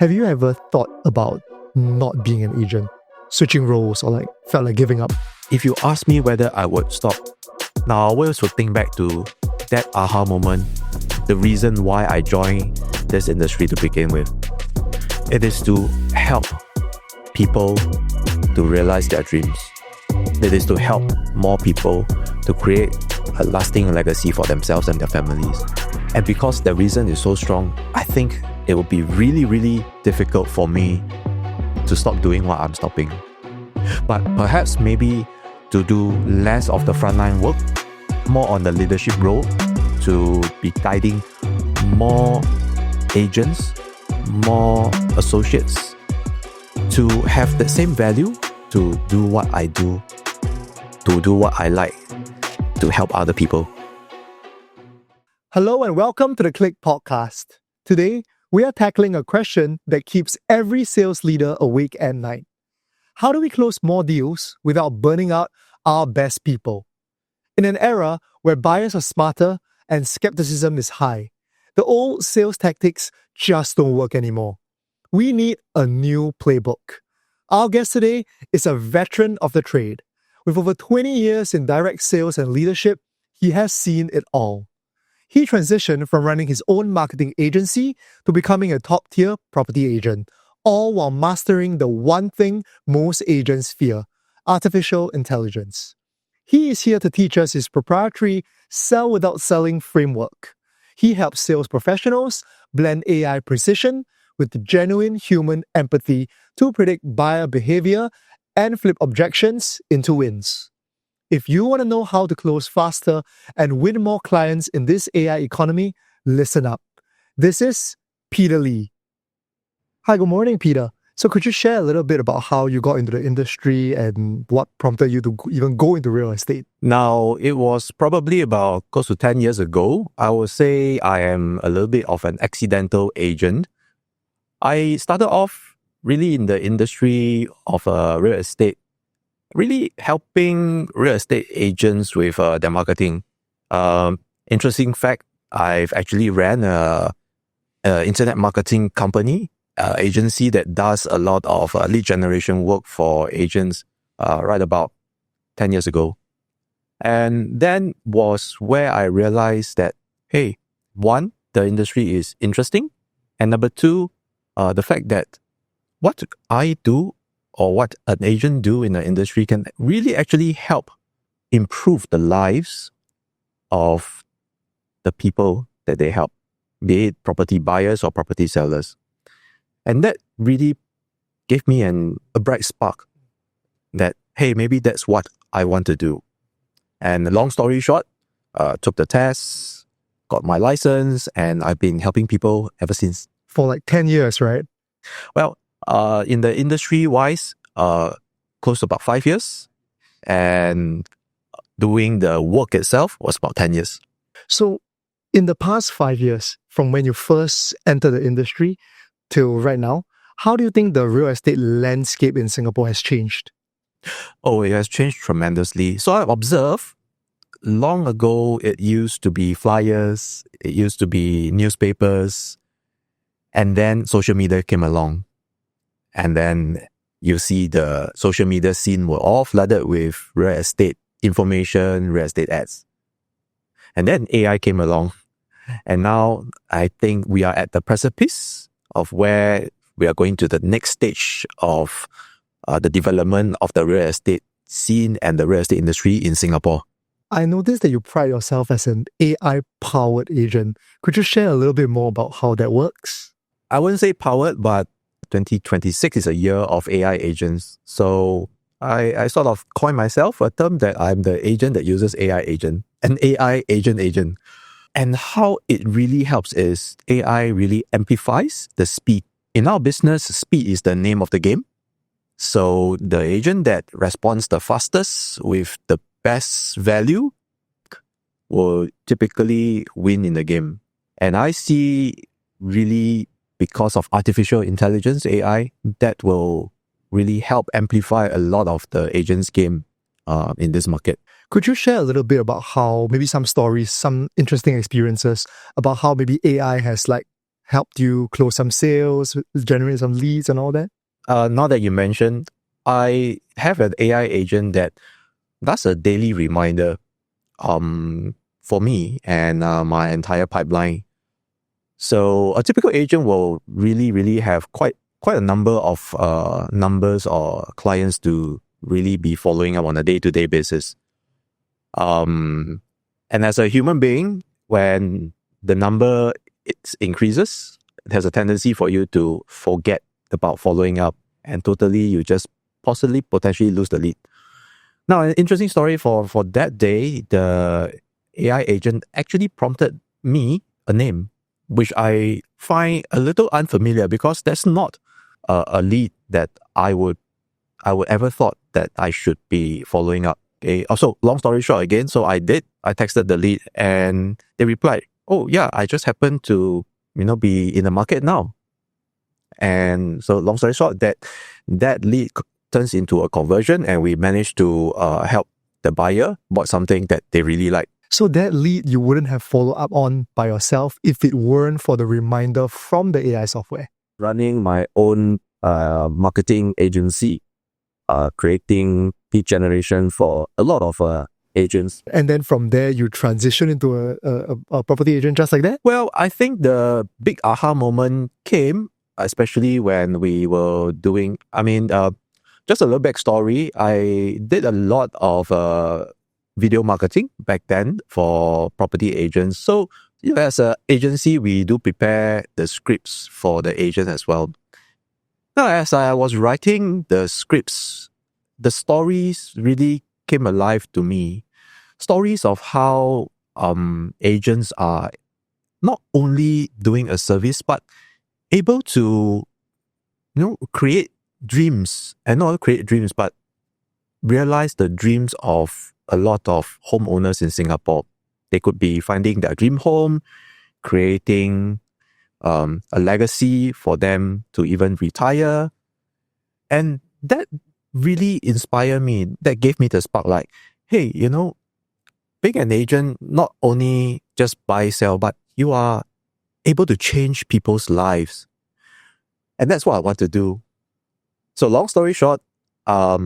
Have you ever thought about not being an agent, switching roles, or felt like giving up? If you ask me whether I would stop, now I always would think back to that aha moment, the reason why I joined this industry to begin with. It is to help people to realize their dreams. It is to help more people to create a lasting legacy for themselves and their families. And because the reason is so strong, I think it would be really, really difficult for me to stop doing what I'm stopping. But perhaps maybe to do less of the frontline work, more on the leadership role, to be guiding more agents, more associates, to have the same value, to do what I do, to do what I like, to help other people. Hello and welcome to the Click Podcast. Today, we are tackling a question that keeps every sales leader awake at night. How do we close more deals without burning out our best people? In an era where buyers are smarter and skepticism is high, the old sales tactics just don't work anymore. We need a new playbook. Our guest today is a veteran of the trade. With over 20 years in direct sales and leadership, he has seen it all. He transitioned from running his own marketing agency to becoming a top-tier property agent, all while mastering the one thing most agents fear: artificial intelligence. He is here to teach us his proprietary sell without selling framework. He helps sales professionals blend AI precision with genuine human empathy to predict buyer behavior and flip objections into wins. If you want to know how to close faster and win more clients in this AI economy, listen up. This is Peter Lee. Hi, good morning, Peter. So could you share a little bit about how you got into the industry and what prompted you to even go into real estate? Now, it was probably about close to 10 years ago. I would say I am a little bit of an accidental agent. I started off really in the industry of real estate, really helping real estate agents with their marketing. Interesting fact, I've actually ran a internet marketing company, agency that does a lot of lead generation work for agents right about 10 years ago. And then was where I realized that, hey, one, the industry is interesting. And number two, the fact that what I do or what an agent do in the industry can really actually help improve the lives of the people that they help, be it property buyers or property sellers. And that really gave me a bright spark that, hey, maybe that's what I want to do. And long story short, took the test, got my license, and I've been helping people ever since. For 10 years, right? Well, in the industry-wise, close to about 5 years. And doing the work itself was about 10 years. So in the past 5 years, from when you first entered the industry till right now, how do you think the real estate landscape in Singapore has changed? Oh, it has changed tremendously. So I've observed long ago, it used to be flyers, it used to be newspapers, and then social media came along. And then you see the social media scene were all flooded with real estate information, real estate ads. And then AI came along. And now I think we are at the precipice of where we are going to the next stage of the development of the real estate scene and the real estate industry in Singapore. I noticed that you pride yourself as an AI-powered agent. Could you share a little bit more about how that works? I wouldn't say powered, but 2026 is a year of AI agents. So I sort of coined myself a term that I'm the agent that uses AI agent, an AI agent. And how it really helps is AI really amplifies the speed. In our business, speed is the name of the game. So the agent that responds the fastest with the best value will typically win in the game. And I see really, because of artificial intelligence, AI, that will really help amplify a lot of the agents' game in this market. Could you share a little bit about how maybe some stories, some interesting experiences about how maybe AI has helped you close some sales, generate some leads and all that? Now that you mentioned, I have an AI agent that does a daily reminder for me and my entire pipeline. So a typical agent will really have quite a number of numbers or clients to really be following up on a day-to-day basis. And as a human being, when the number increases, there's a tendency for you to forget about following up, and totally you just potentially lose the lead. Now, an interesting story for that day, the AI agent actually prompted me a name, which I find a little unfamiliar because that's not a lead that I would ever thought that I should be following up. Okay. Also, long story short again, so I texted the lead and they replied, "Oh yeah, I just happened to, be in the market now." And so long story short, that lead turns into a conversion and we managed to help the buyer bought something that they really like. So that lead you wouldn't have followed up on by yourself if it weren't for the reminder from the AI software. Running my own marketing agency, creating lead generation for a lot of agents. And then from there, you transition into a property agent just like that? Well, I think the big aha moment came, especially when we were doing, just a little backstory. I did a lot of video marketing back then for property agents. So, as an agency, we do prepare the scripts for the agent as well. Now, as I was writing the scripts, the stories really came alive to me. Stories of how agents are not only doing a service, but able to, create dreams, and not create dreams, but realize the dreams of a lot of homeowners in Singapore. They could be finding their dream home, creating a legacy for them to even retire. And that really inspired me. That gave me the spark like, hey, being an agent, not only just buy, sell, but you are able to change people's lives. And that's what I want to do. So long story short, I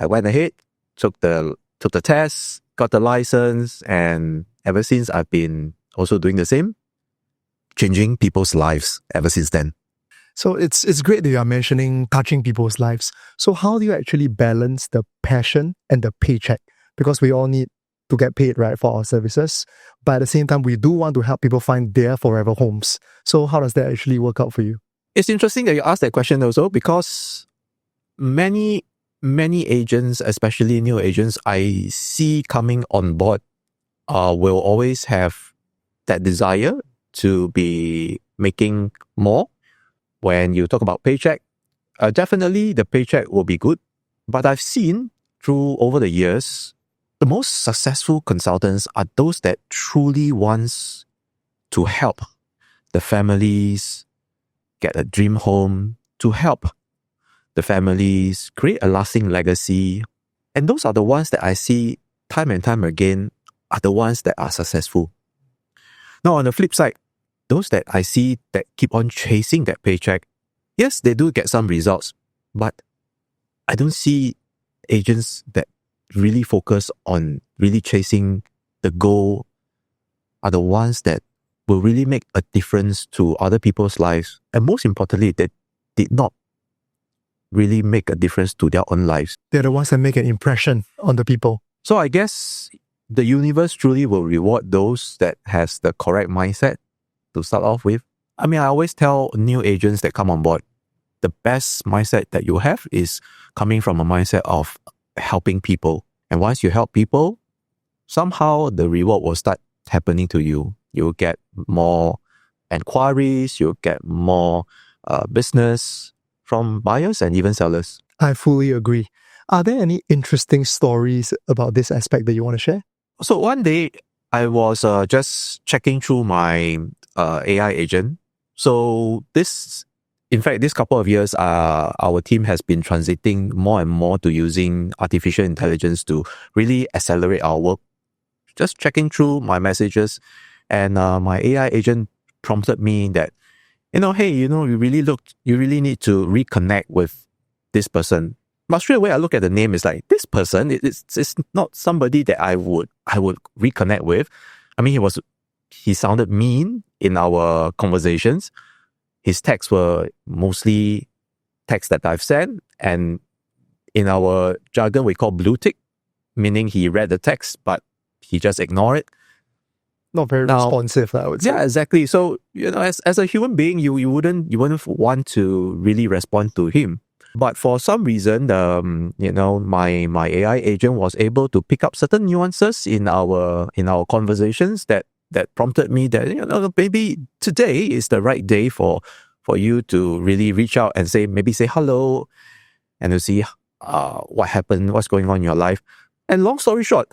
went ahead, took the test, got the license, and ever since I've been also doing the same, changing people's lives ever since then. So it's great that you are mentioning touching people's lives. So how do you actually balance the passion and the paycheck? Because we all need to get paid, right, for our services. But at the same time, we do want to help people find their forever homes. So how does that actually work out for you? It's interesting that you asked that question also, because many agents, especially new agents, I see coming on board will always have that desire to be making more. When you talk about paycheck, definitely the paycheck will be good. But I've seen through over the years, the most successful consultants are those that truly wants to help the families get a dream home, to help the families create a lasting legacy. And those are the ones that I see time and time again are the ones that are successful. Now, on the flip side, those that I see that keep on chasing that paycheck, yes, they do get some results, but I don't see agents that really focus on really chasing the goal are the ones that will really make a difference to other people's lives. And most importantly, they did not really make a difference to their own lives. They're the ones that make an impression on the people. So I guess the universe truly will reward those that has the correct mindset to start off with. I always tell new agents that come on board, the best mindset that you have is coming from a mindset of helping people. And once you help people, somehow the reward will start happening to you. You'll get more inquiries, you'll get more business from buyers and even sellers. I fully agree. Are there any interesting stories about this aspect that you want to share? So one day, I was just checking through my AI agent. So this couple of years, our team has been transiting more and more to using artificial intelligence to really accelerate our work. Just checking through my messages, and my AI agent prompted me that, hey, you really need to reconnect with this person. But straight away, I look at the name, it's like, this person, it's not somebody that I would reconnect with. I mean, he sounded mean in our conversations. His texts were mostly texts that I've sent, and in our jargon, we call blue tick, meaning he read the text, but he just ignored it. Not very responsive, I would say. Yeah, exactly. So, as a human being, you wouldn't want to really respond to him. But for some reason, my AI agent was able to pick up certain nuances in our conversations that prompted me that maybe today is the right day for you to really reach out and say hello, and to see what happened, what's going on in your life. And long story short,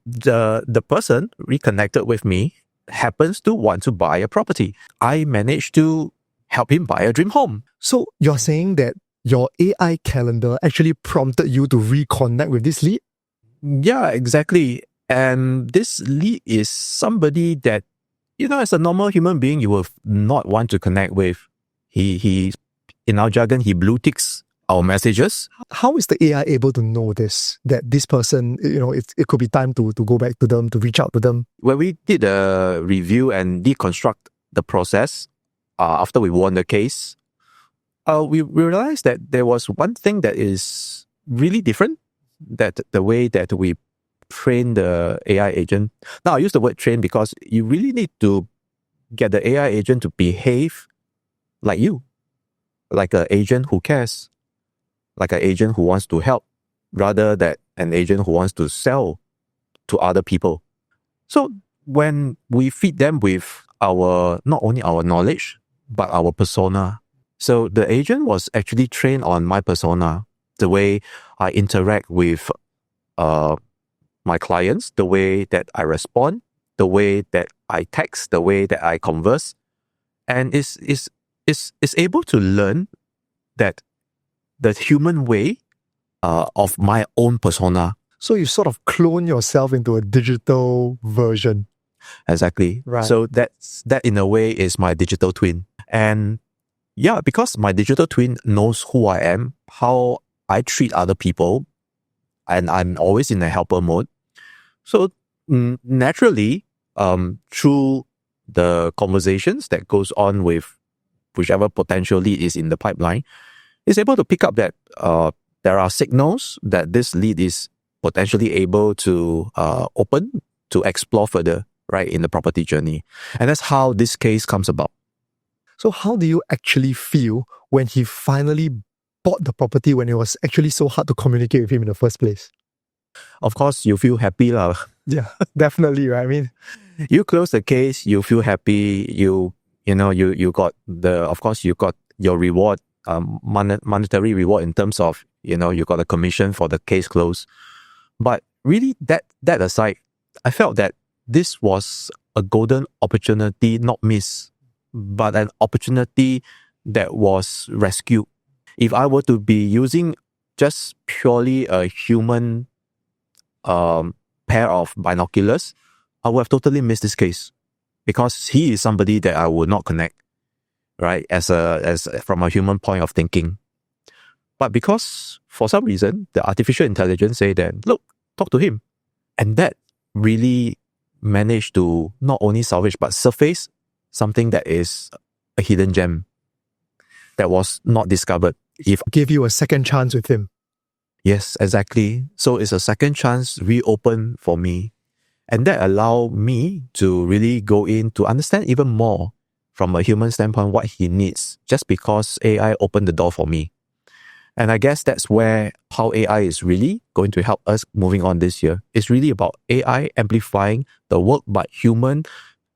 the person reconnected with me happens to want to buy a property. I managed to help him buy a dream home. So you're saying that your AI calendar actually prompted you to reconnect with this lead? Yeah, exactly. And this lead is somebody that, as a normal human being, you will not want to connect with. He in our jargon, he blue ticks our messages. How is the AI able to know this, that this person, it could be time to go back to them, to reach out to them? When we did a review and deconstruct the process after we won the case, we realized that there was one thing that is really different, that the way that we train the AI agent. Now, I use the word train because you really need to get the AI agent to behave like you, like an agent who cares, like an agent who wants to help, rather than an agent who wants to sell to other people. So when we feed them with not only our knowledge, but our persona. So the agent was actually trained on my persona, the way I interact with my clients, the way that I respond, the way that I text, the way that I converse, and is able to learn that the human way of my own persona. So you sort of clone yourself into a digital version. Exactly. Right. So that in a way is my digital twin. And yeah, because my digital twin knows who I am, how I treat other people, and I'm always in a helper mode. So naturally, through the conversations that goes on with whichever potential lead is in the pipeline, is able to pick up that there are signals that this lead is potentially able to open to explore further, right, in the property journey. And that's how this case comes about. So how do you actually feel when he finally bought the property, when it was actually so hard to communicate with him in the first place? Of course, you feel happy lah. Yeah, definitely, right? I mean, you close the case, you feel happy. You got you got your reward, monetary reward in terms of you got a commission for the case close. But really, that aside, I felt that this was a golden opportunity, not missed, but an opportunity that was rescued. If I were to be using just purely a human pair of binoculars, I would have totally missed this case, because he is somebody that I would not connect, right, as from a human point of thinking. But because for some reason the artificial intelligence say that, look, talk to him, and that really managed to not only salvage but surface something that is a hidden gem that was not discovered. If give you a second chance with him. Yes, exactly. So it's a second chance reopened for me. And that allowed me to really go in to understand even more from a human standpoint what he needs, just because AI opened the door for me. And I guess that's where how AI is really going to help us moving on this year. It's really about AI amplifying the work, but human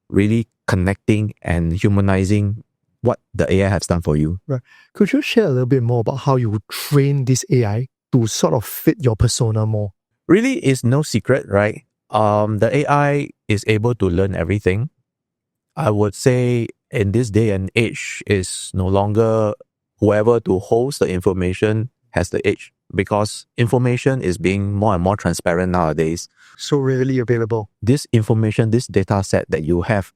really connecting and humanizing what the AI has done for you. Right. Could you share a little bit more about how you train this AI to sort of fit your persona more? Really, it's no secret, right? The AI is able to learn everything. I would say in this day and age, is no longer whoever to host the information has the edge, because information is being more and more transparent nowadays. So readily available. This information, this data set that you have,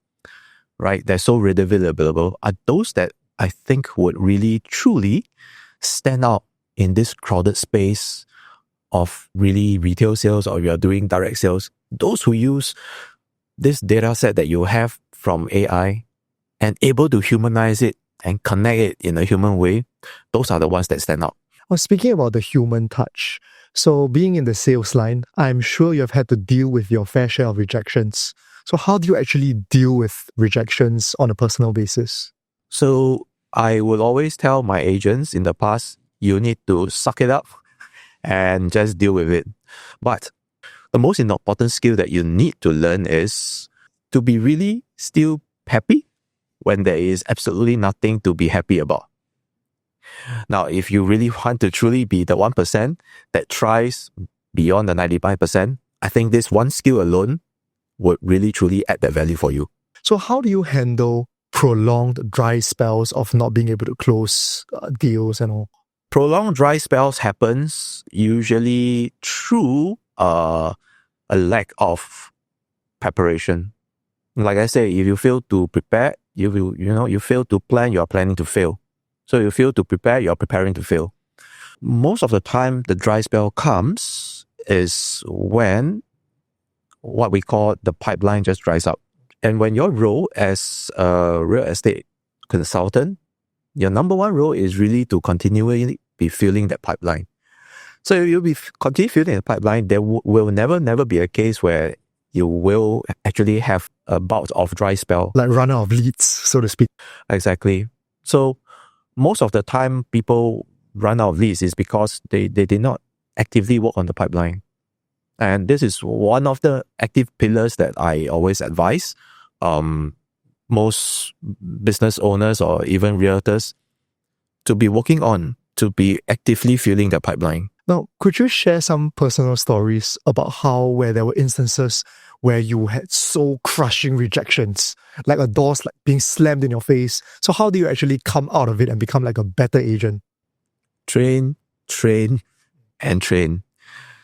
right? They're so readily available are those that I think would really truly stand out in this crowded space of really retail sales, or you're doing direct sales. Those who use this data set that you have from AI and able to humanize it and connect it in a human way, those are the ones that stand out. Well, speaking about the human touch, so being in the sales line, I'm sure you've had to deal with your fair share of rejections. So how do you actually deal with rejections on a personal basis? So I will always tell my agents in the past, you need to suck it up and just deal with it. But the most important skill that you need to learn is to be really still happy when there is absolutely nothing to be happy about. Now, if you really want to truly be the 1% that tries beyond the 95%, I think this one skill alone would really truly add that value for you. So how do you handle prolonged dry spells of not being able to close deals and all? Prolonged dry spells happens usually through a lack of preparation. Like I say, if you fail to prepare, you fail to plan, you are planning to fail. So you fail to prepare, you're preparing to fail. Most of the time, the dry spell comes is when what we call the pipeline just dries up. And when your role as a real estate consultant, your number one role is really to continually be filling that pipeline. So you'll be continue filling the pipeline. There will never be a case where you will actually have a bout of dry spell. Like run out of leads, so to speak. Exactly. So most of the time, people run out of leads is because they did not actively work on the pipeline. And this is one of the active pillars that I always advise most business owners or even realtors to be working on, to be actively filling the pipeline. Now, could you share some personal stories about where there were instances where you had soul crushing rejections, like a door's like being slammed in your face? So how do you actually come out of it and become like a better agent? Train, and train.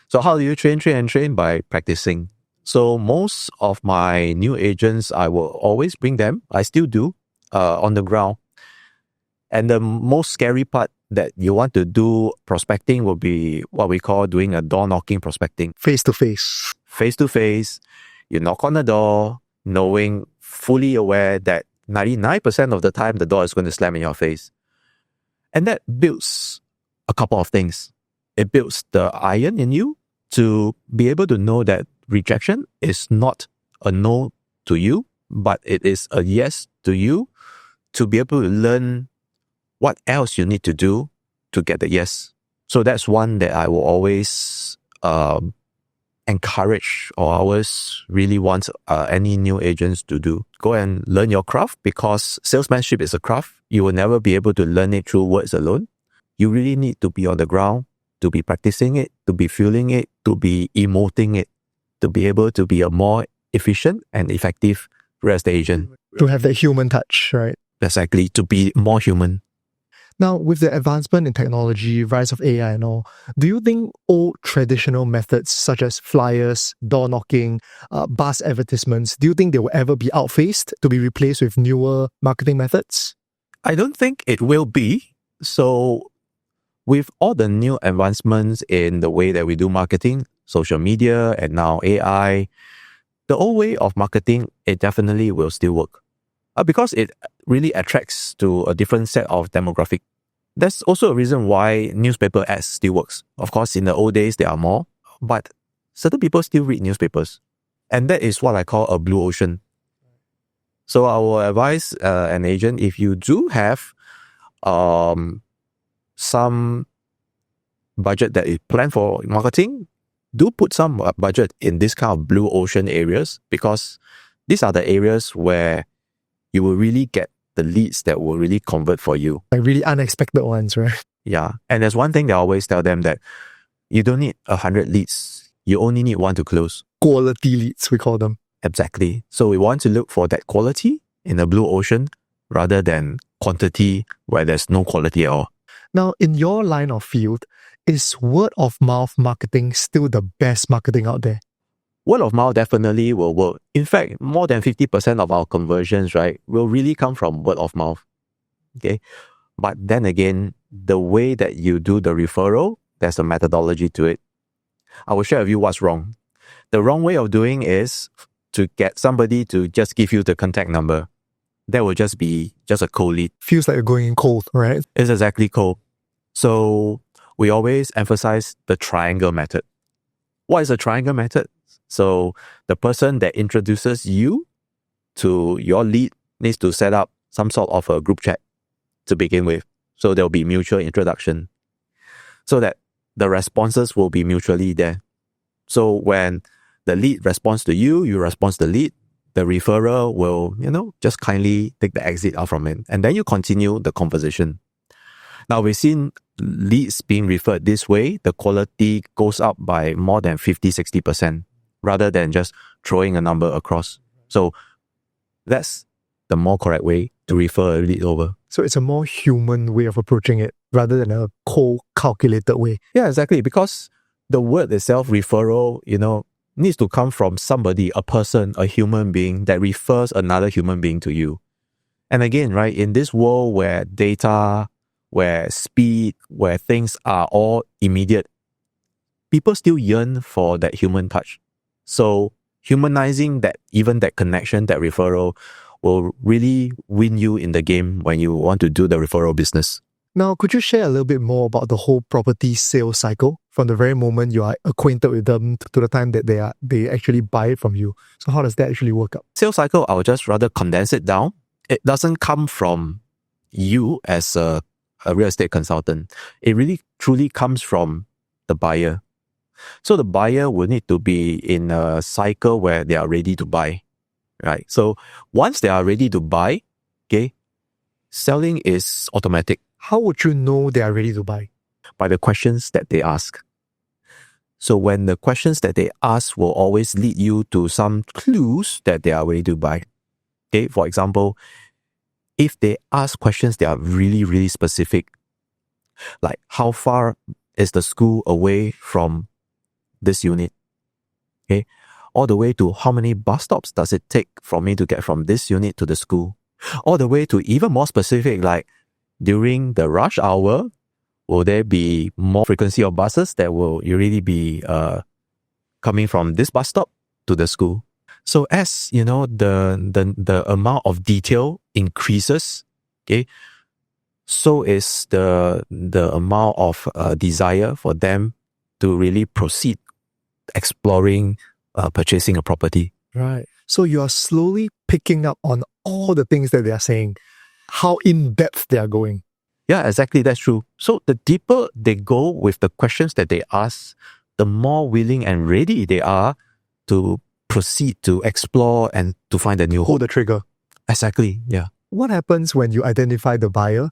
So how do you train? By practicing. So most of my new agents, I will always bring them, I still do, on the ground. And the most scary part that you want to do prospecting will be what we call doing a door knocking prospecting. Face to face. Face to face, you knock on the door, knowing, fully aware that 99% of the time the door is going to slam in your face. And that builds a couple of things. It builds the iron in you to be able to know that rejection is not a no to you, but it is a yes to you, to be able to learn what else you need to do to get the yes. So that's one that I will always encourage, or always really want any new agents to do. Go and learn your craft, because salesmanship is a craft. You will never be able to learn it through words alone. You really need to be on the ground, to be practicing it, to be feeling it, to be emoting it, to be able to be a more efficient and effective real estate agent. To have that human touch, right? Exactly, to be more human. Now, with the advancement in technology, rise of AI and all, do you think old traditional methods such as flyers, door knocking, bus advertisements, do you think they will ever be outphased to be replaced with newer marketing methods? I don't think it will be. So with all the new advancements in the way that we do marketing, social media, and now AI, the old way of marketing, it definitely will still work. Because it really attracts to a different set of demographic. That's also a reason why newspaper ads still works. Of course, in the old days, there are more, but certain people still read newspapers. And that is what I call a blue ocean. So I will advise an agent, if you do have some budget that is planned for marketing, do put some budget in this kind of blue ocean areas, because these are the areas where you will really get the leads that will really convert for you. Like really unexpected ones, right? Yeah. And there's one thing that I always tell them, that you don't need 100 leads. You only need one to close. Quality leads, we call them. Exactly. So we want to look for that quality in the blue ocean rather than quantity where there's no quality at all. Now, in your line of field, is word of mouth marketing still the best marketing out there? word of mouth definitely will work. In fact, more than 50% of our conversions, right, will really come from word of mouth. Okay. But then again, the way that you do the referral, there's a methodology to it. I will share with you what's wrong. The wrong way of doing is to get somebody to just give you the contact number. That will just be just a cold lead. Feels like you're going in cold, right? It's exactly cold. So we always emphasize the triangle method. What is a triangle method? So the person that introduces you to your lead needs to set up some sort of a group chat to begin with. So there'll be mutual introduction so that the responses will be mutually there. So when the lead responds to you, you respond to the lead, the referrer will, just kindly take the exit out from it. And then you continue the conversation. Now we've seen leads being referred this way, the quality goes up by more than 50-60% rather than just throwing a number across. So that's the more correct way to refer a lead over. So it's a more human way of approaching it rather than a cold, calculated way. Yeah, exactly. Because the word itself, referral, needs to come from somebody, a person, a human being that refers another human being to you. And again, right, in this world where data, where speed, where things are all immediate, people still yearn for that human touch. So humanizing even that connection, that referral, will really win you in the game when you want to do the referral business. Now, could you share a little bit more about the whole property sales cycle from the very moment you are acquainted with them to the time that they actually buy it from you? So how does that actually work out? Sales cycle, I will just rather condense it down. It doesn't come from you as a real estate consultant. It really truly comes from the buyer. So the buyer will need to be in a cycle where they are ready to buy, right? So once they are ready to buy, okay, selling is automatic. How would you know they are ready to buy? By the questions that they ask. So when the questions that they ask will always lead you to some clues that they are ready to buy. Okay, for example, if they ask questions that are really, really specific, like how far is the school away from this unit? Okay, all the way to how many bus stops does it take for me to get from this unit to the school? All the way to even more specific, like during the rush hour, will there be more frequency of buses that will really be coming from this bus stop to the school? So as the amount of detail increases, okay, so is the amount of desire for them to really proceed exploring purchasing a property. Right. So you are slowly picking up on all the things that they are saying, how in depth they are going. Yeah, exactly. That's true. So the deeper they go with the questions that they ask, the more willing and ready they are to proceed to explore and to find a new home. Pull the trigger. Exactly. Yeah. What happens when you identify the buyer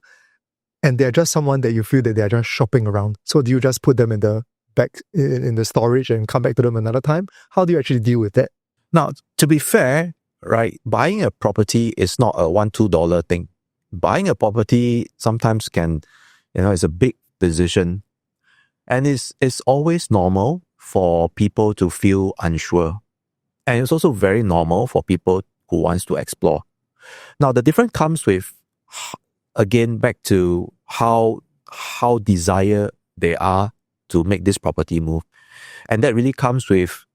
and they're just someone that you feel that they're just shopping around? So do you just put them in the back in the storage and come back to them another time? How do you actually deal with that? Now, to be fair, right, buying a property is not a $1-2 thing. Buying a property sometimes can, it's a big decision. And it's always normal for people to feel unsure. And it's also very normal for people who wants to explore. Now, the difference comes with, again, back to how desire they are to make this property move. And that really comes with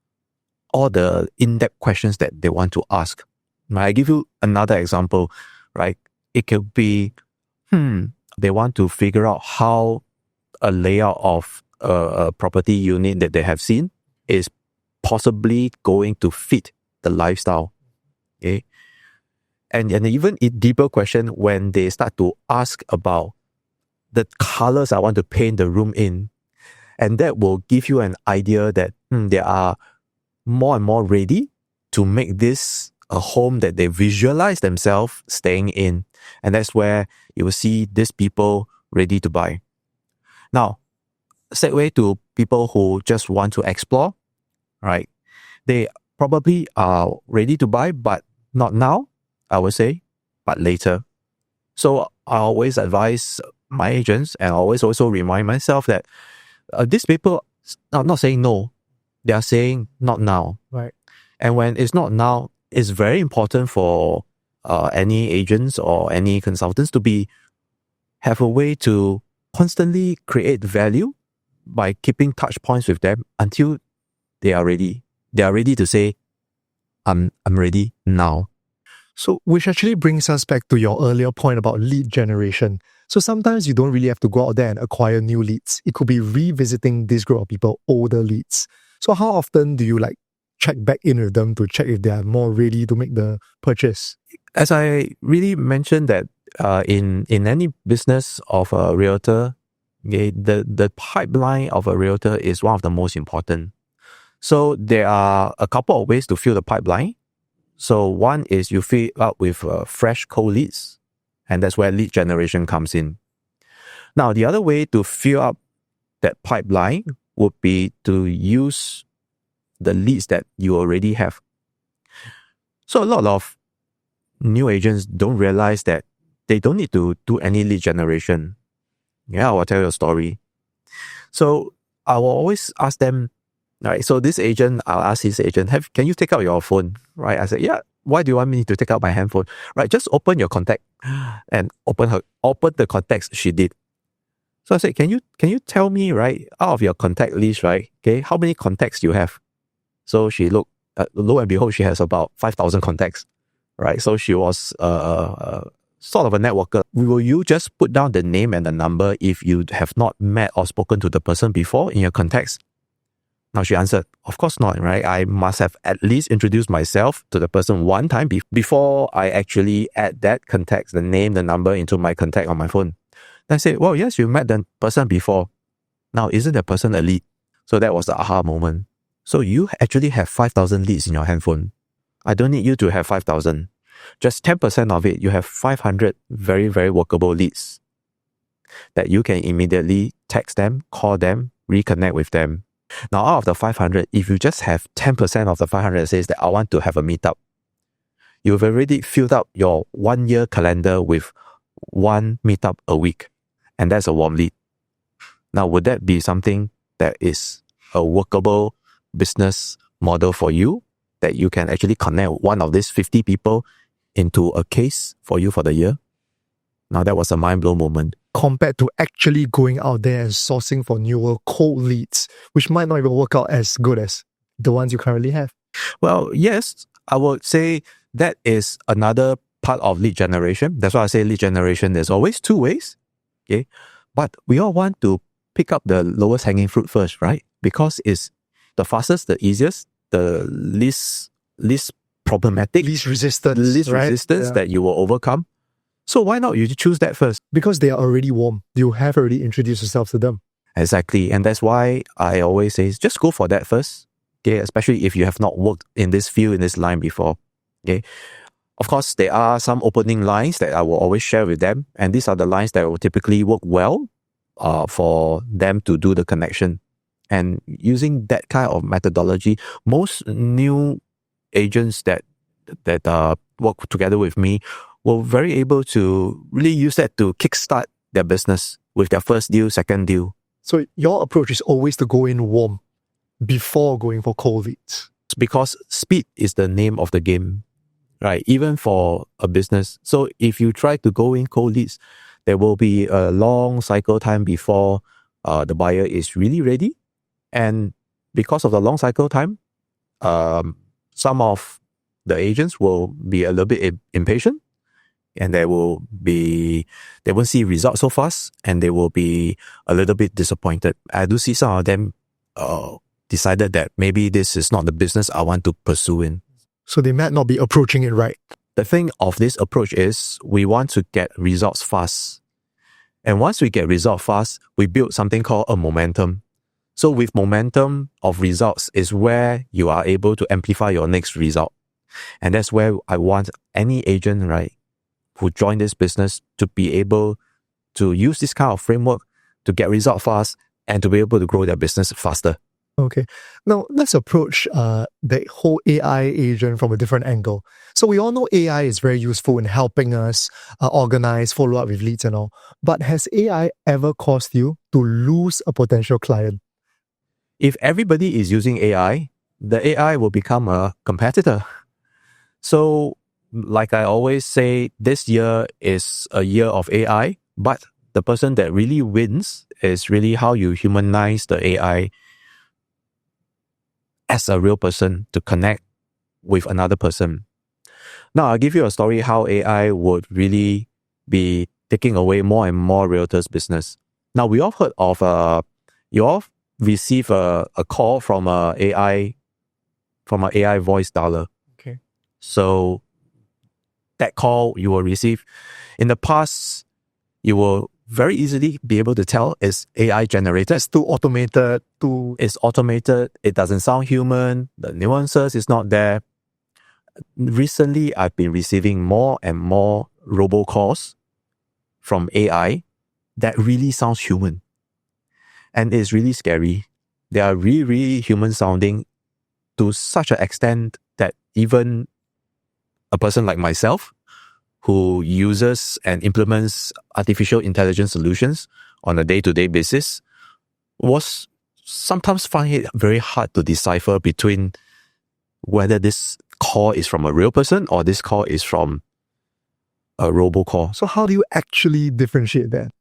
all the in-depth questions that they want to ask. I give you another example, right? It could be, they want to figure out how a layout of a property unit that they have seen is possibly going to fit the lifestyle. Okay. And even a deeper question when they start to ask about the colors I want to paint the room in. And that will give you an idea that they are more and more ready to make this a home that they visualize themselves staying in. And that's where you will see these people ready to buy. Now, segue to people who just want to explore, right? They probably are ready to buy, but not now, I would say, but later. So I always advise my agents and I always also remind myself that these people are not saying no. they are saying not now. Right. And when it's not now, it's very important for any agents or any consultants to have a way to constantly create value by keeping touch points with them until they are ready. They are ready to say, I'm ready now. So, which actually brings us back to your earlier point about lead generation. So sometimes you don't really have to go out there and acquire new leads. It could be revisiting this group of people, older leads. So how often do you check back in with them to check if they are more ready to make the purchase? As I really mentioned that in any business of a realtor, okay, the pipeline of a realtor is one of the most important. So there are a couple of ways to fill the pipeline. So one is you fill up with fresh cold leads, and that's where lead generation comes in. Now, the other way to fill up that pipeline would be to use the leads that you already have. So a lot of new agents don't realize that they don't need to do any lead generation. Yeah, I will tell you a story. So I will always ask them, right? So this agent, I'll ask his agent, can you take out your phone? Right? I said, yeah. Why do you want me to take out my handphone? Right? Just open your contact and open the contacts she did. So I said, can you tell me, right, out of your contact list, right? Okay, how many contacts you have? So she looked, lo and behold, she has about 5,000 contacts, right? So she was sort of a networker. Will you just put down the name and the number if you have not met or spoken to the person before in your contacts? Now she answered, of course not, right? I must have at least introduced myself to the person one time before I actually add that contact, the name, the number into my contact on my phone. Then I said, well, yes, you met the person before. Now, isn't that person a lead? So that was the aha moment. So you actually have 5,000 leads in your handphone. I don't need you to have 5,000. Just 10% of it, you have 500 very, very workable leads that you can immediately text them, call them, reconnect with them. Now, out of the 500, if you just have 10% of the 500 that says that I want to have a meetup, you've already filled up your 1 year calendar with one meetup a week. And that's a warm lead. Now, would that be something that is a workable business model for you, that you can actually connect one of these 50 people into a case for you for the year? Now, that was a mind-blown moment. Compared to actually going out there and sourcing for newer cold leads, which might not even work out as good as the ones you currently have. Well, yes, I would say that is another part of lead generation. That's why I say lead generation, there's always two ways. Okay. But we all want to pick up the lowest hanging fruit first, right? Because it's the fastest, the easiest, the least problematic, Least resistance, right? that you will overcome. So why not you choose that first? Because they are already warm. You have already introduced yourself to them. Exactly. And that's why I always say, just go for that first. Okay. Especially if you have not worked in this field, in this line before. Okay. Of course, there are some opening lines that I will always share with them. And these are the lines that will typically work well for them to do the connection. And using that kind of methodology, most new agents that work together with me were very able to really use that to kickstart their business with their first deal, second deal. So your approach is always to go in warm before going for cold leads. Because speed is the name of the game, right? Even for a business. So if you try to go in cold leads, there will be a long cycle time before the buyer is really ready. And because of the long cycle time, some of the agents will be a little bit impatient, and they won't see results so fast, and they will be a little bit disappointed. I do see some of them decided that maybe this is not the business I want to pursue in. So they might not be approaching it right. The thing of this approach is we want to get results fast. And once we get results fast, we build something called a momentum. So with momentum of results is where you are able to amplify your next result. And that's where I want any agent, right, who join this business to be able to use this kind of framework to get results fast and to be able to grow their business faster. Okay. Now, let's approach the whole AI agent from a different angle. So we all know AI is very useful in helping us organize, follow up with leads and all. But has AI ever caused you to lose a potential client? If everybody is using AI, the AI will become a competitor. So, like I always say, this year is a year of AI, but the person that really wins is really how you humanize the AI as a real person to connect with another person. Now, I'll give you a story how AI would really be taking away more and more realtors' business. Now, we all heard of, you all receive a call from an AI voice dialer. Okay. So that call you will receive, in the past, you will very easily be able to tell it's AI generated. It's too automated, It's automated. It doesn't sound human. The nuances is not there. Recently, I've been receiving more and more robocalls from AI that really sounds human. And it's really scary. They are really, really human sounding to such an extent that even a person like myself, who uses and implements artificial intelligence solutions on a day-to-day basis, was sometimes find it very hard to decipher between whether this call is from a real person or this call is from a robocall. So how do you actually differentiate that?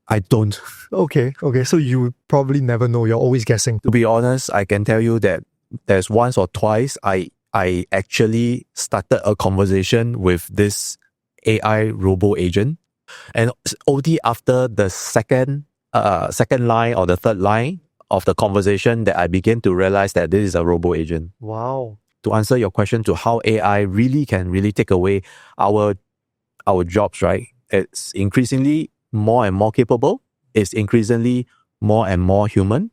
I don't. Okay. So you probably never know. You're always guessing. To be honest, I can tell you that there's once or twice I actually started a conversation with this AI robo agent, and only after the second line or the third line of the conversation that I began to realize that this is a robo agent. Wow. To answer your question to how AI really can really take away our jobs, right? It's increasingly more and more capable. It's increasingly more and more human.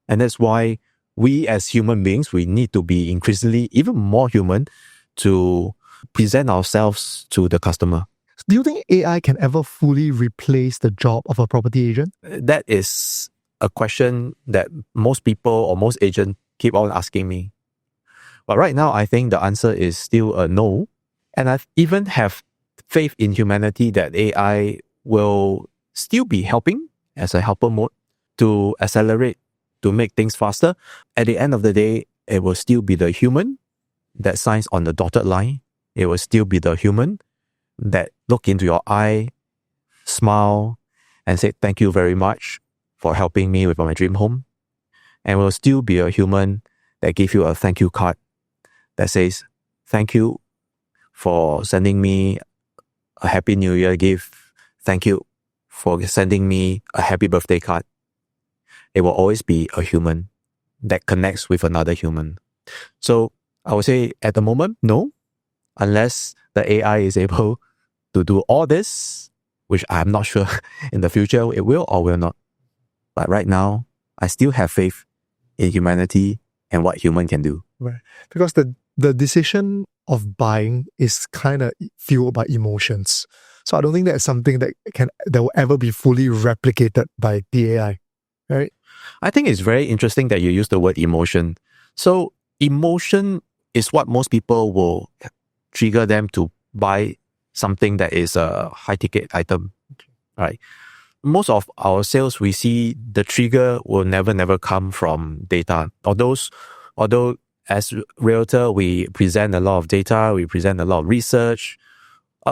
And that's why we as human beings, we need to be increasingly even more human to present ourselves to the customer. Do you think AI can ever fully replace the job of a property agent? That is a question that most people or most agents keep on asking me. But right now, I think the answer is still a no. And I even have faith in humanity that AI will still be helping as a helper mode to accelerate, to make things faster. At the end of the day, it will still be the human that signs on the dotted line. It will still be the human that look into your eye, smile, and say, thank you very much for helping me with my dream home. And will still be a human that give you a thank you card that says, thank you for sending me a Happy New Year gift. Thank you for sending me a happy birthday card. It will always be a human that connects with another human. So I would say at the moment, no, unless the AI is able to do all this, which I'm not sure in the future it will or will not. But right now, I still have faith in humanity and what human can do. Right. Because the decision of buying is kind of fueled by emotions. So I don't think that's something that will ever be fully replicated by the AI. Right? I think it's very interesting that you use the word emotion. So emotion is what most people will trigger them to buy something that is a high ticket item, right? Most of our sales, we see the trigger will never come from data. Although as realtor, we present a lot of data, we present a lot of research.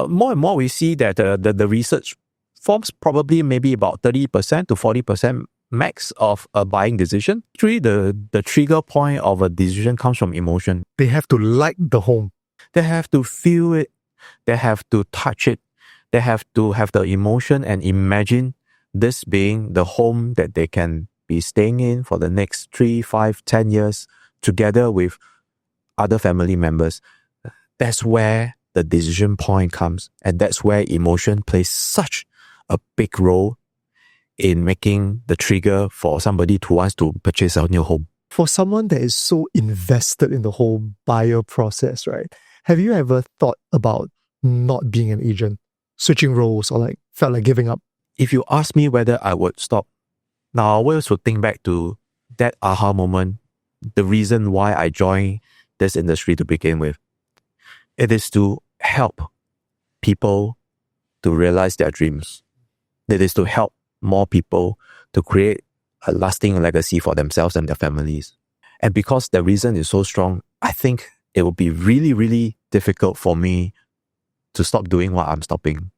More and more, we see that the research forms probably maybe about 30% to 40% max of a buying decision. Actually, the trigger point of a decision comes from emotion. They have to like the home. They have to feel it. They have to touch it. They have to have the emotion and imagine this being the home that they can be staying in for the next 3, 5, 10 years together with other family members. That's where the decision point comes. And that's where emotion plays such a big role in making the trigger for somebody who wants to purchase a new home. For someone that is so invested in the whole buyer process, right? Have you ever thought about not being an agent, switching roles, or felt like giving up? If you ask me whether I would stop, now I always would think back to that aha moment, the reason why I joined this industry to begin with. It is to help people to realize their dreams. It is to help more people to create a lasting legacy for themselves and their families. And because the reason is so strong, I think it will be really, really difficult for me to stop doing what I'm stopping.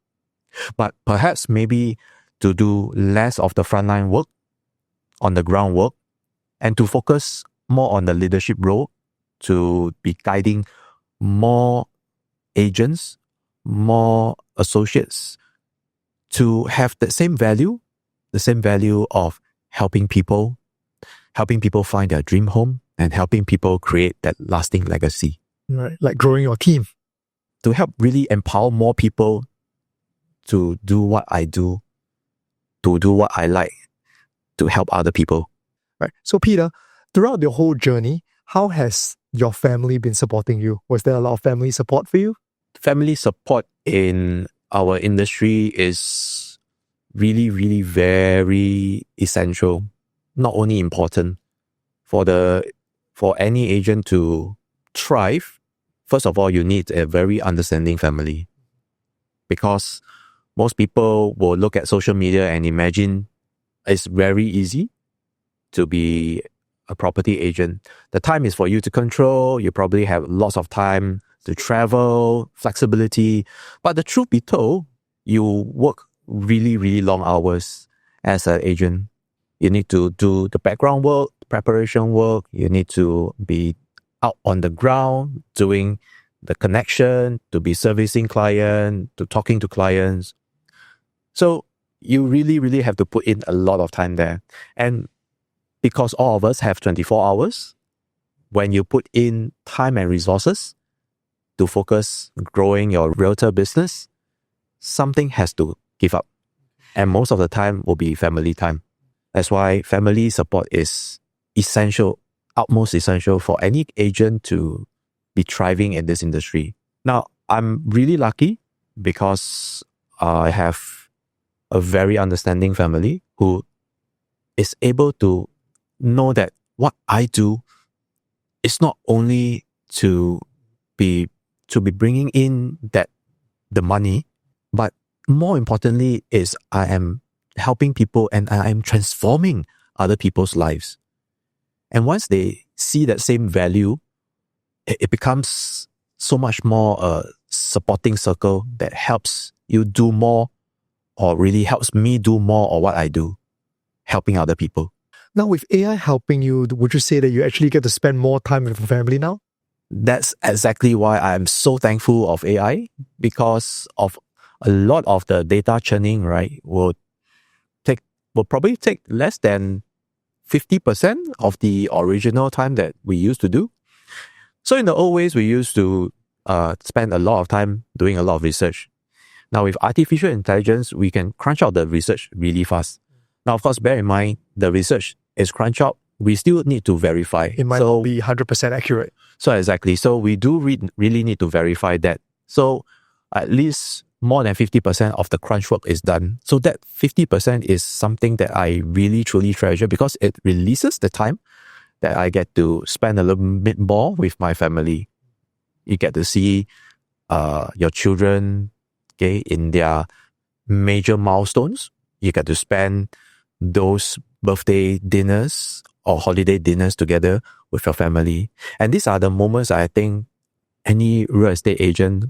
But perhaps maybe to do less of the frontline work, on the ground work, and to focus more on the leadership role, to be guiding more agents, more associates, to have the same value of helping people find their dream home and helping people create that lasting legacy. Right, like growing your team. To help really empower more people to do what I do, to do what I like, to help other people. Right. So Peter, throughout your whole journey, how has your family been supporting you? Was there a lot of family support for you? Family support in our industry is really, really very essential, not only important. For any agent to thrive, first of all, you need a very understanding family. Because most people will look at social media and imagine it's very easy to be a property agent. The time is for you to control. You probably have lots of time to travel, flexibility. But the truth be told, you work really, really long hours as an agent. You need to do the background work, preparation work. You need to be out on the ground doing the connection, to be servicing clients, to talking to clients. So you really, really have to put in a lot of time there. And because all of us have 24 hours, when you put in time and resources to focus growing your realtor business, something has to give up. And most of the time will be family time. That's why family support is essential, utmost essential for any agent to be thriving in this industry. Now, I'm really lucky because I have a very understanding family who is able to know that what I do is not only to be bringing in the money, but more importantly is I am helping people and I am transforming other people's lives. And once they see that same value, it becomes so much more a supporting circle that helps you do more, or really helps me do more of what I do, helping other people. Now, with AI helping you, would you say that you actually get to spend more time with your family now? That's exactly why I'm so thankful of AI, because of a lot of the data churning, right, will probably take less than 50% of the original time that we used to do. So in the old ways, we used to spend a lot of time doing a lot of research. Now with artificial intelligence, we can crunch out the research really fast. Now, of course, bear in mind, the research is crunch out. We still need to verify. It might not be 100% accurate. So exactly. So we do really need to verify that. So at least more than 50% of the crunch work is done. So that 50% is something that I really truly treasure, because it releases the time that I get to spend a little bit more with my family. You get to see your children, okay, in their major milestones. You get to spend those birthday dinners or holiday dinners together with your family. And these are the moments I think any real estate agent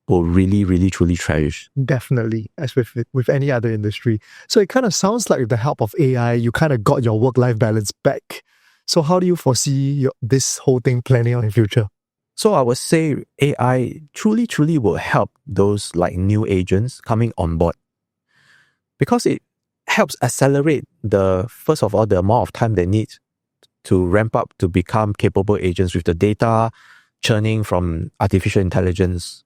will really, really, truly cherish. Definitely, as with any other industry. So it kind of sounds like with the help of AI, you kind of got your work-life balance back. So how do you foresee this whole thing planning out in future? So I would say AI truly, truly will help those like new agents coming on board, because it helps accelerate first of all, the amount of time they need to ramp up to become capable agents with the data churning from artificial intelligence.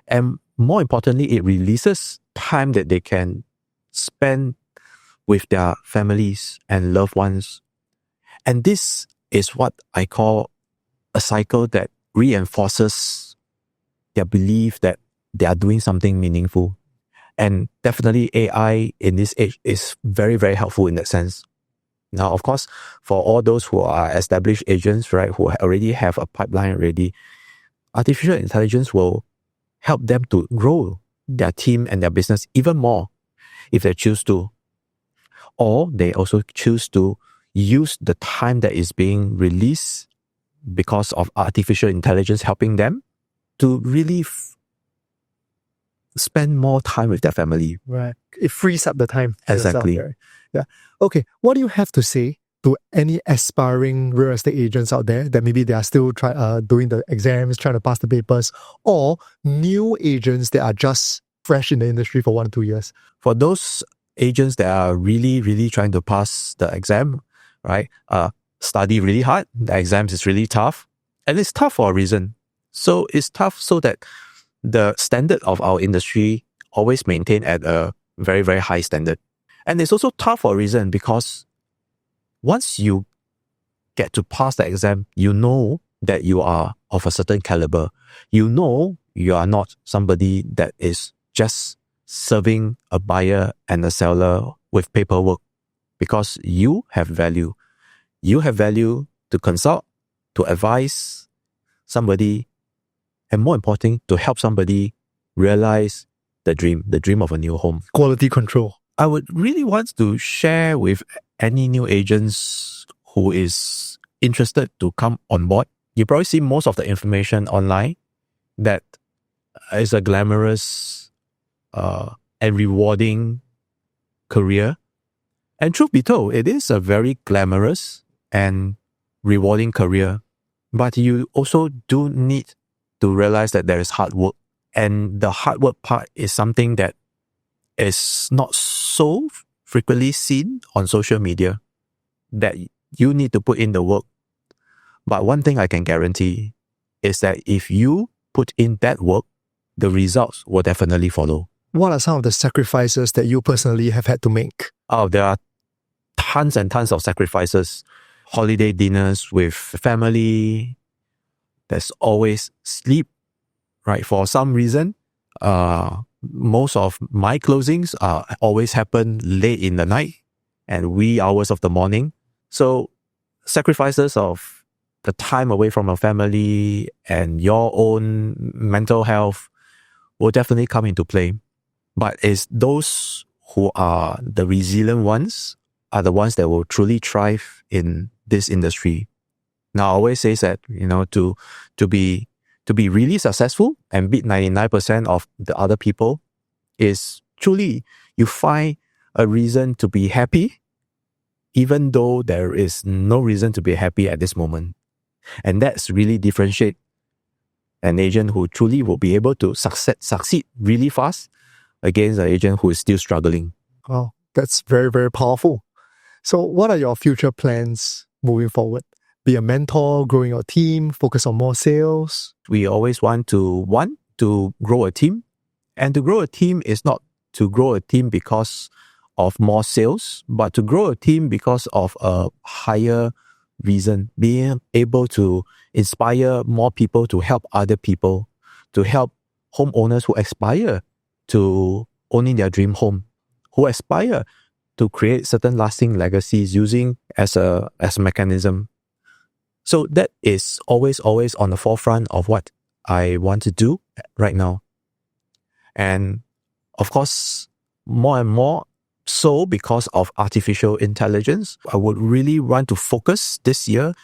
And more importantly, it releases time that they can spend with their families and loved ones. And this is what I call a cycle that reinforces their belief that they are doing something meaningful. And definitely AI in this age is very, very helpful in that sense. Now, of course, for all those who are established agents, right, who already have a pipeline already, artificial intelligence will help them to grow their team and their business even more if they choose to. or they also choose to use the time that is being released because of artificial intelligence helping them to really spend more time with their family. Right. It frees up the time. for yourself, Exactly. right? Yeah. Okay. What do you have to say to any aspiring real estate agents out there that maybe they are still doing the exams, trying to pass the papers, or new agents that are just fresh in the industry for 1 or 2 years? For those agents that are really, really trying to pass the exam, right? Study really hard. The exams is really tough. And it's tough for a reason. So it's tough so that the standard of our industry always maintain at a very, very high standard. And it's also tough for a reason because once you get to pass the exam, you know that you are of a certain caliber. You know you are not somebody that is just serving a buyer and a seller with paperwork, because you have value. You have value to consult, to advise somebody, and more important, to help somebody realize the dream of a new home. Quality control. I would really want to share with any new agents who is interested to come on board. You probably see most of the information online that is a glamorous and rewarding career. And truth be told, it is a very glamorous and rewarding career. But you also do need to realize that there is hard work. And the hard work part is something that is not so frequently seen on social media, that you need to put in the work. But one thing I can guarantee is that if you put in that work, the results will definitely follow. What are some of the sacrifices that you personally have had to make? Oh, there are tons and tons of sacrifices. Holiday dinners with family. There's always sleep, right? For some reason, most of my closings always happen late in the night and wee hours of the morning. So sacrifices of the time away from your family and your own mental health will definitely come into play. But it's those who are the resilient ones are the ones that will truly thrive in this industry. Now, I always say that, to be really successful and beat 99% of the other people is truly you find a reason to be happy, even though there is no reason to be happy at this moment. And that's really differentiate an agent who truly will be able to succeed really fast against an agent who is still struggling. Wow, that's very, very powerful. So what are your future plans moving forward? Be a mentor, growing your team, focus on more sales? We always want to grow a team. And to grow a team is not to grow a team because of more sales, but to grow a team because of a higher reason, being able to inspire more people to help other people, to help homeowners who aspire to owning their dream home, who aspire to create certain lasting legacies using as a mechanism. So that is always on the forefront of what I want to do right now. And of course, more and more so because of artificial intelligence, I would really want to focus this year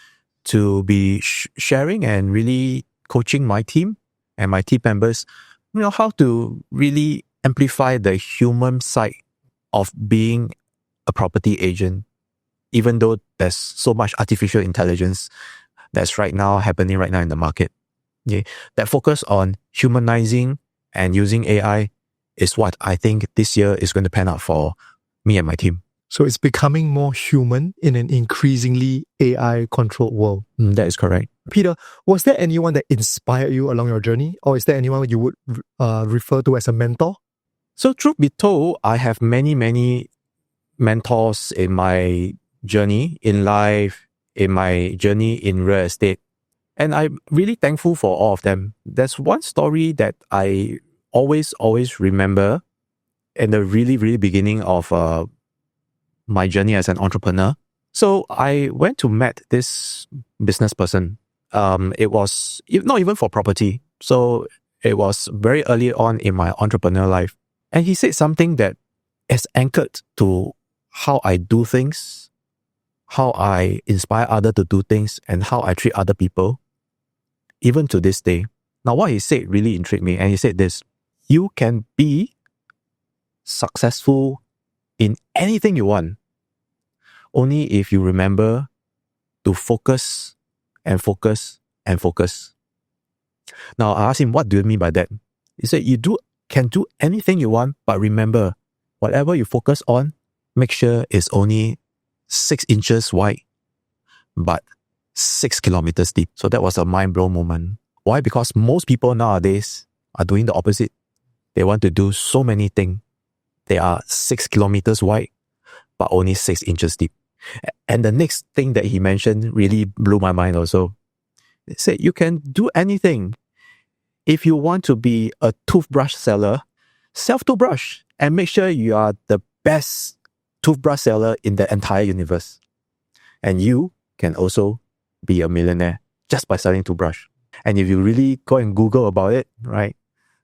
to be sharing and really coaching my team and my team members, how to really amplify the human side of being a property agent, even though there's so much artificial intelligence that's happening right now in the market. Yeah. That focus on humanizing and using AI is what I think this year is going to pan out for me and my team. So it's becoming more human in an increasingly AI-controlled world. That is correct. Peter, was there anyone that inspired you along your journey? Or is there anyone you would refer to as a mentor? So truth be told, I have many, many mentors in my journey in life, in my journey in real estate. And I'm really thankful for all of them. There's one story that I always remember in the really, really beginning of my journey as an entrepreneur. So I went to meet this business person. It was not even for property. So it was very early on in my entrepreneur life. And he said something that is anchored to how I do things, how I inspire others to do things, and how I treat other people, even to this day. Now, what he said really intrigued me, and he said this: you can be successful in anything you want, only if you remember to focus and focus and focus. Now, I asked him, what do you mean by that? He said, you can do anything you want, but remember, whatever you focus on, make sure it's only 6 inches wide, but 6 kilometers deep. So that was a mind-blown moment. Why? Because most people nowadays are doing the opposite. They want to do so many things. They are 6 kilometers wide, but only 6 inches deep. And the next thing that he mentioned really blew my mind also. He said, you can do anything. If you want to be a toothbrush seller, sell toothbrush and make sure you are the best toothbrush seller in the entire universe. And you can also be a millionaire just by selling toothbrush. And if you really go and Google about it, right,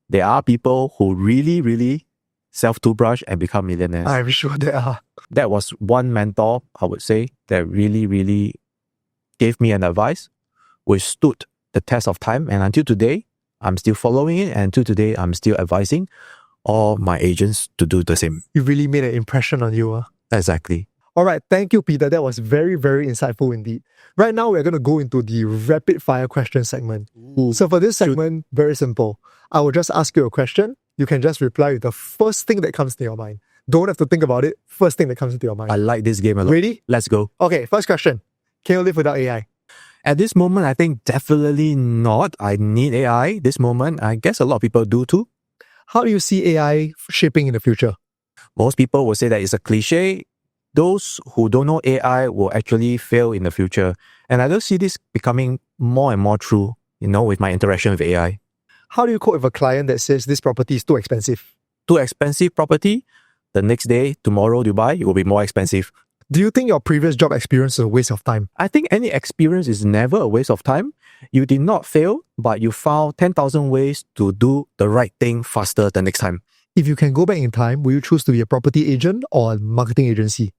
there are people who really, really sell toothbrush and become millionaires. I'm sure there are. That was one mentor, I would say, that really, really gave me an advice, which stood the test of time. And until today, I'm still following it. And until today, I'm still advising all my agents to do the same. It really made an impression on you. Exactly. All right, thank you, Peter. That was very, very insightful indeed. Right now, we're going to go into the rapid fire question segment. So for this segment, very simple. I will just ask you a question. You can just reply with the first thing that comes to your mind. Don't have to think about it. First thing that comes into your mind. I like this game a lot. Ready? Let's go. Okay, first question. Can you live without AI? At this moment, I think definitely not. I need AI. This moment, I guess a lot of people do too. How do you see AI shaping in the future? Most people will say that it's a cliche. Those who don't know AI will actually fail in the future. And I do see this becoming more and more true, with my interaction with AI. How do you cope with a client that says this property is too expensive? Too expensive property, the next day, tomorrow you buy, it will be more expensive. Do you think your previous job experience is a waste of time? I think any experience is never a waste of time. You did not fail, but you found 10,000 ways to do the right thing faster the next time. If you can go back in time, will you choose to be a property agent or a marketing agency?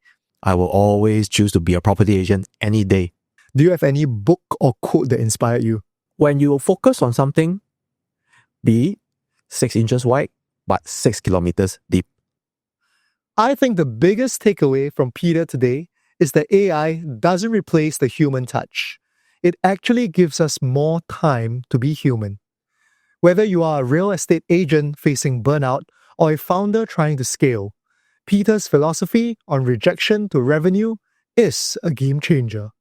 I will always choose to be a property agent any day. Do you have any book or quote that inspired you? When you focus on something, be 6 inches wide, but 6 kilometers deep. I think the biggest takeaway from Peter today is that AI doesn't replace the human touch. It actually gives us more time to be human. Whether you are a real estate agent facing burnout or a founder trying to scale, Peter's philosophy on rejection to revenue is a game changer.